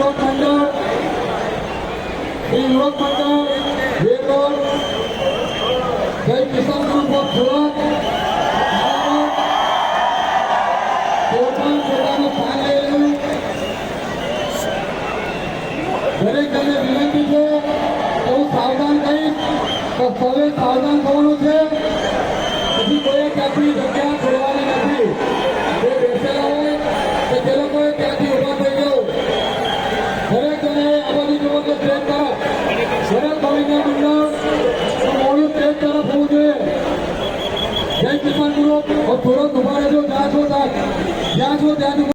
Scout મંડળ, શ્રી યુવક મંડળ વેરોડ, જય કિસાન ગ્રુપ ઓફ સુરત પોતાનું સ્થાન લઈ રહ્યું. દરેકને વિનંતી છે હું સાવધાન કહીશ તો સૌએ સાવધાન થવાનું છે. પછી કોઈ ત્યાંથી જગ્યા છોડવાની નથી. જે બેસેલા હોય તો તે લોકોએ ત્યાંથી ઉભા થઈ જવું. દરેકને આ બાજુ જુઓ તો સ્ટેજ તરફ દરેક ભાવિકા મંડળ મોડું સ્ટેજ તરફ હોવું જોઈએ. જય કિસાન ગ્રુપ સુરત ઉભા રહેજો. જ્યાં છો ત્યાં